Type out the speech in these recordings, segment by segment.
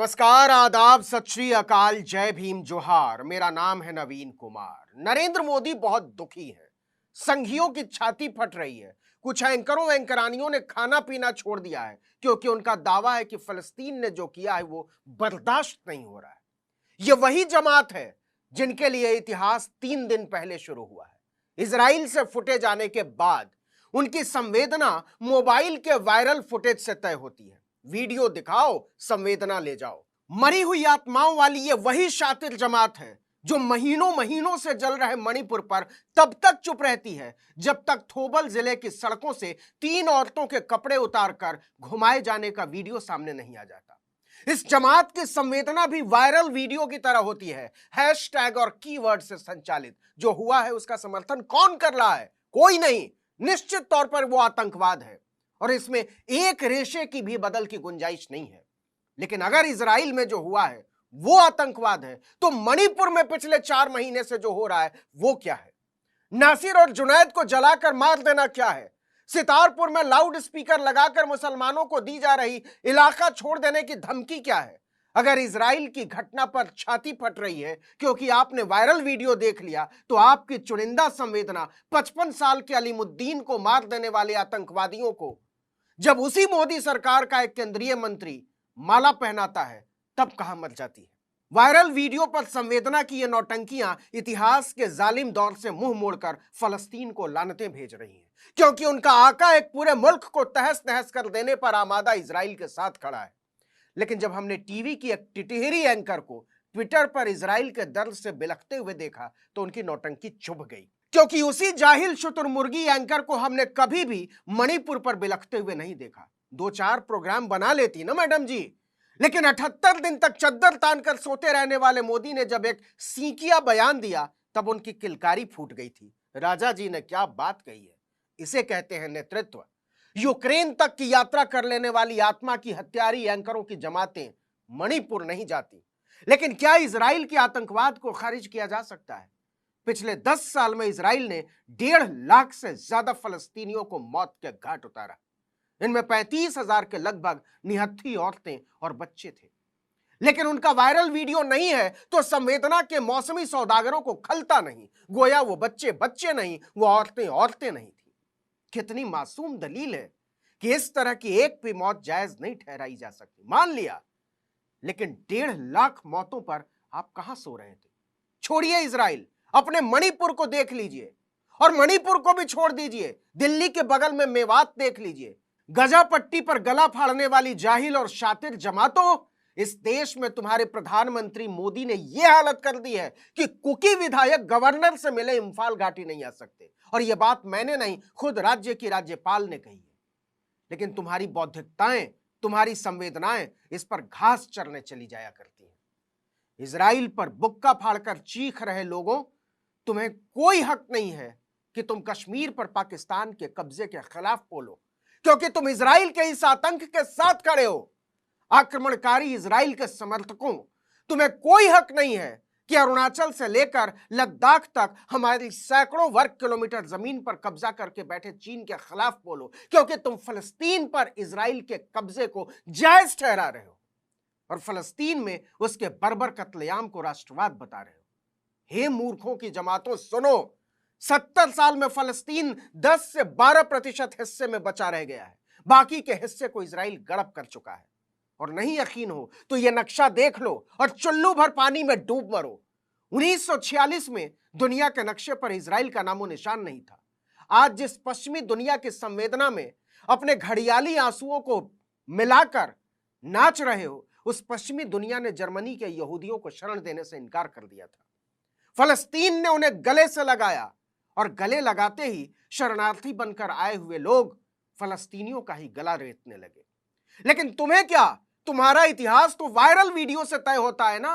नमस्कार, आदाब, सत श्री अकाल, जय भीम, जोहार। मेरा नाम है नवीन कुमार। नरेंद्र मोदी बहुत दुखी है। संघियों की छाती फट रही है। कुछ एंकरों एंकरानियों ने खाना पीना छोड़ दिया है क्योंकि उनका दावा है कि फलस्तीन ने जो किया है वो बर्दाश्त नहीं हो रहा है। ये वही जमात है जिनके लिए इतिहास 3 दिन पहले शुरू हुआ है। इजराइल से फुटेज आने के बाद उनकी संवेदना मोबाइल के वायरल फुटेज से तय होती है। वीडियो दिखाओ, संवेदना ले जाओ। मरी हुई आत्माओं वाली ये वही शातिर जमात है जो महीनों महीनों से जल रहे मणिपुर पर तब तक चुप रहती है जब तक थोबल जिले की सड़कों से 3 औरतों के कपड़े उतारकर घुमाए जाने का वीडियो सामने नहीं आ जाता। इस जमात की संवेदना भी वायरल वीडियो की तरह होती है, हैशटैग और कीवर्ड से संचालित। जो हुआ है उसका समर्थन कौन कर रहा है? कोई नहीं। निश्चित तौर पर वो आतंकवाद है और इसमें एक रेशे की भी बदल की गुंजाइश नहीं है। लेकिन अगर इजराइल में जो हुआ है वो आतंकवाद है तो मणिपुर में पिछले 4 महीने से जो हो रहा है वो क्या है? नासिर और जुनैद को जलाकर मार देना क्या है? सितारपुर में लाउड स्पीकर लगाकर मुसलमानों को दी जा रही इलाका छोड़ देने की धमकी क्या है? अगर इजराइल की घटना पर छाती फट रही है क्योंकि आपने वायरल वीडियो देख लिया तो आपकी चुनिंदा संवेदना 55 साल के अलीमुद्दीन को मार देने वाले आतंकवादियों को जब उसी मोदी सरकार का एक केंद्रीय मंत्री माला पहनाता है तब कहां मर जाती है? वायरल वीडियो पर संवेदना की ये नौटंकियां इतिहास के जालिम दौर से मुंह मोड़कर फलस्तीन को लानतें भेज रही हैं क्योंकि उनका आका एक पूरे मुल्क को तहस नहस कर देने पर आमादा इजराइल के साथ खड़ा है। लेकिन जब हमने टीवी की एक टिटहरी एंकर को ट्विटर पर इजराइल के दर्द से बिलखते हुए देखा तो उनकी नौटंकी चुभ गई क्योंकि उसी जाहिल शुतुरमुर्गी एंकर को हमने कभी भी मणिपुर पर बिलखते हुए नहीं देखा। 2-4 प्रोग्राम बना लेती ना मैडम जी, लेकिन 78 दिन तक चद्दर तानकर सोते रहने वाले मोदी ने जब एक सीकिया बयान दिया तब उनकी किलकारी फूट गई थी। राजा जी ने क्या बात कही है, इसे कहते हैं नेतृत्व। यूक्रेन तक की यात्रा कर लेने वाली आत्मा की हत्यारी एंकरों की जमातें मणिपुर नहीं जाती। लेकिन क्या इजराइल के आतंकवाद को खारिज किया जा सकता है? पिछले 10 साल में इजराइल ने 1.5 लाख से ज्यादा फलस्तीनियों को मौत के घाट उतारा। इनमें 35,000 के लगभग निहत्थी औरतें और बच्चे थे। लेकिन उनका वायरल वीडियो नहीं है तो संवेदना के मौसमी सौदागरों को खलता नहीं। गोया वो बच्चे बच्चे नहीं, वो औरतें औरतें नहीं थी। कितनी मासूम दलील है कि इस तरह की एक भी मौत जायज नहीं ठहराई जा सकती। मान लिया, लेकिन 1.5 लाख मौतों पर आप कहां सो रहे थे? छोड़िए इजराइल, अपने मणिपुर को देख लीजिए और मणिपुर को भी छोड़ दीजिए। दिल्ली के बगल में मेवात देख लीजिए। गजा पट्टी पर गला फाड़ने वाली जाहिल और शातिर जमातों, इस देश में तुम्हारे प्रधानमंत्री मोदी ने यह हालत कर दी है कि कुकी विधायक गवर्नर से मिले इंफाल घाटी नहीं आ सकते। और यह बात मैंने नहीं, खुद राज्य की राज्यपाल ने कही है। लेकिन तुम्हारी बौद्धिकताएं, तुम्हारी संवेदनाएं इस पर घास चरने चली जाया करती हैं। इजराइल पर बुक्का फाड़कर चीख रहे लोगों, तुम्हें कोई हक नहीं है कि तुम कश्मीर पर पाकिस्तान के कब्जे के खिलाफ बोलो क्योंकि तुम इजराइल के इस आतंक के साथ खड़े हो। आक्रमणकारी इजराइल के समर्थकों, तुम्हें कोई हक नहीं है कि अरुणाचल से लेकर लद्दाख तक हमारी सैकड़ों वर्ग किलोमीटर जमीन पर कब्जा करके बैठे चीन के खिलाफ बोलो क्योंकि तुम फलस्तीन पर इजराइल के कब्जे को जायज ठहरा रहे हो और फलस्तीन में उसके बर्बर कत्लेआम को राष्ट्रवाद बता रहे हो। हे मूर्खों की जमातों, सुनो, 70 साल में फलस्तीन 10 से 12% हिस्से में बचा रह गया है। बाकी के हिस्से को इजराइल गड़प कर चुका है। और नहीं यकीन हो तो यह नक्शा देख लो और चुल्लू भर पानी में डूब मरो। 1946 में दुनिया के नक्शे पर इजराइल का नामो निशान नहीं था। आज जिस पश्चिमी दुनिया की संवेदना में अपने घड़ियाली आंसुओं को मिलाकर नाच रहे हो, उस पश्चिमी दुनिया ने जर्मनी के यहूदियों को शरण देने से इनकार कर दिया था। फलस्तीन ने उन्हें गले से लगाया और गले लगाते ही शरणार्थी बनकर आए हुए लोग फलस्तीनियों का ही गला रेतने लगे। लेकिन तुम्हें क्या, तुम्हारा इतिहास तो वायरल वीडियो से तय होता है ना।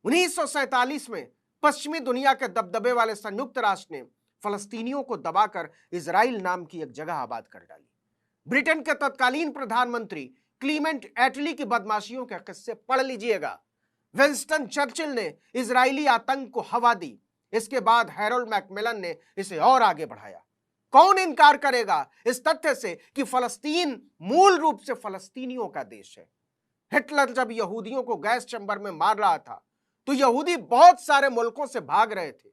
1947 में पश्चिमी दुनिया के दबदबे वाले संयुक्त राष्ट्र ने फलस्तीनियों को दबाकर इजराइल नाम की एक जगह आबाद कर डाली। ब्रिटेन के तत्कालीन प्रधानमंत्री क्लीमेंट एटली की बदमाशियों के किस्से पढ़ लीजिएगा। विंस्टन चर्चिल ने इजरायली आतंक को हवा दी, इसके बाद हैरोल्ड मैकमिलन ने इसे और आगे बढ़ाया। कौन इनकार करेगा इस तथ्य से कि फलस्तीन मूल रूप से फलस्तीनियों का देश है। हिटलर जब यहूदियों को गैस चैम्बर में मार रहा था तो यहूदी बहुत सारे मुल्कों से भाग रहे थे।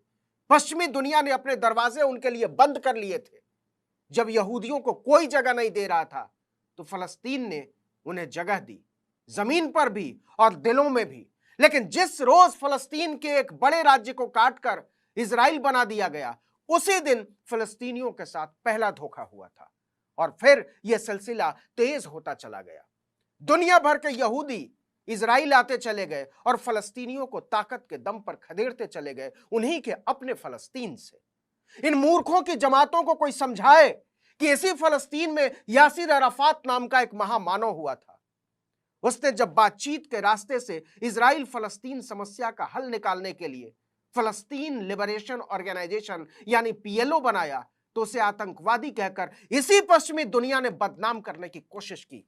पश्चिमी दुनिया ने अपने दरवाजे उनके लिए बंद कर लिए थे। जब यहूदियों को कोई जगह नहीं दे रहा था तो फलस्तीन ने उन्हें जगह दी, जमीन पर भी और दिलों में भी। लेकिन जिस रोज फलस्तीन के एक बड़े राज्य को काटकर इजराइल बना दिया गया, उसी दिन फलस्तीनियों के साथ पहला धोखा हुआ था और फिर यह सिलसिला तेज होता चला गया। दुनिया भर के यहूदी इजराइल आते चले गए और फलस्तीनियों को ताकत के दम पर खदेड़ते चले गए, उन्हीं के अपने फलस्तीन से। इन मूर्खों की जमातों को कोई समझाए कि इसी फलस्तीन में यासिर अराफात नाम का एक महामानव हुआ था। उसने जब बातचीत के रास्ते से इजराइल फलस्तीन समस्या का हल निकालने के लिए फलस्तीन लिबरेशन ऑर्गेनाइजेशन यानी पीएलओ बनाया तो उसे आतंकवादी कहकर इसी पश्चिमी दुनिया ने बदनाम करने की कोशिश की।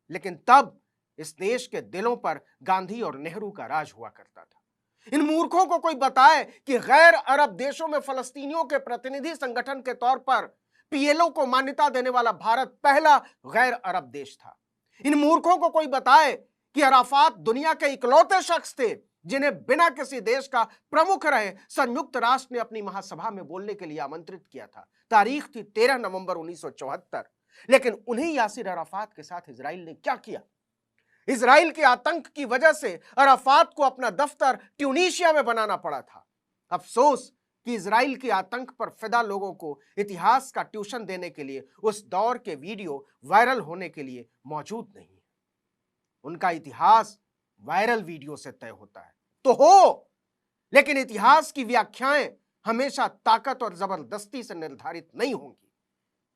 लेकिन तब इस देश के दिलों पर गांधी और नेहरू का राज हुआ करता था। इन मूर्खों को कोई बताए कि गैर अरब देशों में फलस्तीनियों के प्रतिनिधि संगठन के तौर पर पीएलओ को मान्यता देने वाला भारत पहला गैर अरब देश था। इन मूर्खों को कोई बताए कि अराफात दुनिया के इकलौते शख्स थे जिन्हें बिना किसी देश का प्रमुख रहे संयुक्त राष्ट्र ने अपनी महासभा में बोलने के लिए आमंत्रित किया था। तारीख थी 13 नवंबर 1974। लेकिन उन्हीं यासिर अराफात के साथ इजराइल ने क्या किया? इजराइल के आतंक की वजह से अराफात को अपना दफ्तर ट्यूनीशिया में बनाना पड़ा था। अफसोस कि इजराइल के आतंक पर फिदा लोगों को इतिहास का ट्यूशन देने के लिए उस दौर के वीडियो वायरल होने के लिए मौजूद नहीं है। उनका इतिहास वायरल वीडियो से तय होता है तो हो, लेकिन इतिहास की व्याख्याएं हमेशा ताकत और जबरदस्ती से निर्धारित नहीं होंगी।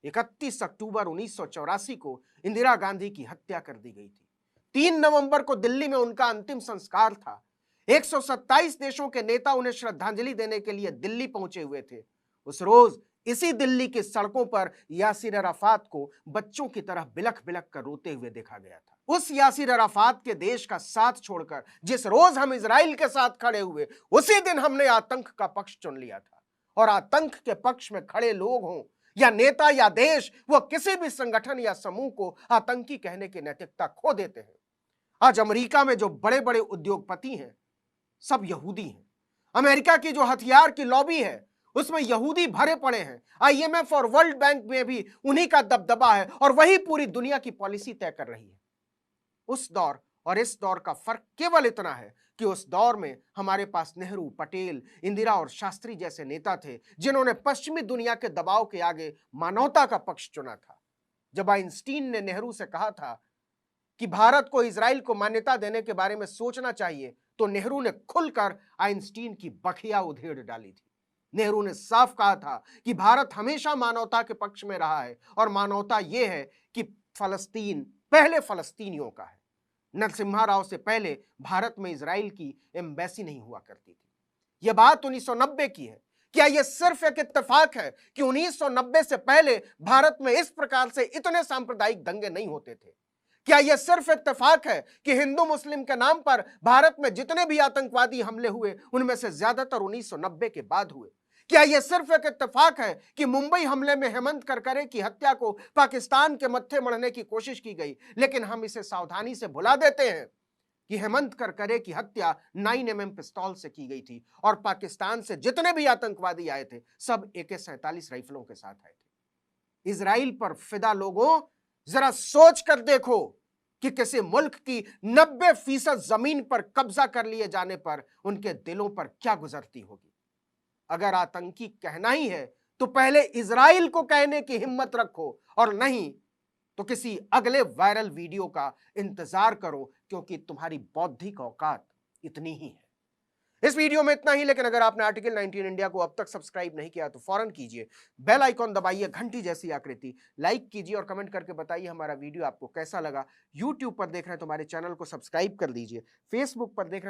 31 अक्टूबर 1984 को इंदिरा गांधी की हत्या कर दी गई थी। 3 नवंबर को दिल्ली में उनका अंतिम संस्कार था। 127 देशों के नेता उन्हें श्रद्धांजलि देने के लिए दिल्ली पहुंचे हुए थे। उस रोज इसी दिल्ली की सड़कों पर यासिर अराफात को बच्चों की तरह बिलख बिलख कर रोते हुए देखा गया था। उस यासिर अराफात के देश का साथ छोड़कर जिस रोज हम इजराइल के साथ खड़े हुए, उसी दिन हमने आतंक का पक्ष चुन लिया था। और आतंक के पक्ष में खड़े लोग हों या नेता या देश, वह किसी भी संगठन या समूह को आतंकी कहने की नैतिकता खो देते हैं। आज अमेरिका में जो बड़े बड़े उद्योगपति हैं सब यहूदी हैं। अमेरिका की जो हथियार की लॉबी है उसमें यहूदी भरे पड़े हैं। आईएमएफ और वर्ल्ड बैंक में भी उन्हीं का दबदबा है और वही पूरी दुनिया की पॉलिसी तय कर रही है। उस दौर और इस दौर का फर्क केवल इतना है कि उस दौर में हमारे पास नेहरू, पटेल, इंदिरा और शास्त्री जैसे नेता थे जिन्होंने पश्चिमी दुनिया के दबाव के आगे मानवता का पक्ष चुना था। जब आइंस्टीन ने नेहरू से कहा था कि भारत को इजराइल को मान्यता देने के बारे में सोचना चाहिए तो नेहरू ने खुलकर आइंस्टीन की बखिया उधेड़ डाली थी। नेहरू ने साफ कहा था कि भारत हमेशा मानवता के पक्ष में रहा है और मानवता यह है कि फलस्तीन पहले फलस्तीनियों का है। नरसिम्हा राव से पहले भारत में इजराइल की एम्बेसी नहीं हुआ करती थी। यह बात 1990 की है। क्या यह सिर्फ एक इत्तेफाक है कि 1990 से पहले भारत में इस प्रकार से इतने सांप्रदायिक दंगे नहीं होते थे? क्या यह सिर्फ इत्तेफाक है कि हिंदू मुस्लिम के नाम पर भारत में जितने भी आतंकवादी हमले हुए उनमें से ज्यादातर 1990 के बाद हुए? क्या यह सिर्फ एक इत्तेफाक है कि मुंबई हमले में हेमंत करकरे की हत्या को पाकिस्तान के मत्थे मढ़ने की कोशिश की गई, लेकिन हम इसे सावधानी से भुला देते हैं कि हेमंत करकरे की हत्या 9mm पिस्तौल से की गई थी और पाकिस्तान से जितने भी आतंकवादी आए थे सब AK-47 राइफलों के साथ आए थे। इजराइल पर फिदा लोगों, जरा सोच कर देखो कि किसी मुल्क की 90% जमीन पर कब्जा कर लिए जाने पर उनके दिलों पर क्या गुजरती होगी। अगर आतंकी कहना ही है तो पहले इजराइल को कहने की हिम्मत रखो और नहीं तो किसी अगले वायरल वीडियो का इंतजार करो, क्योंकि तुम्हारी बौद्धिक औकात इतनी ही है। इस वीडियो में इतना ही, लेकिन अगर आपने आर्टिकल 19 इंडिया को अब तक सब्सक्राइब नहीं किया तो फौरन कीजिए, बेल आइकॉन दबाइए, घंटी जैसी आकृति, लाइक कीजिए और कमेंट करके बताइए हमारा वीडियो आपको कैसा लगा। यूट्यूब पर देख रहे हैं तो हमारे चैनल को सब्सक्राइब कर लीजिए, फेसबुक पर देख रहे हैं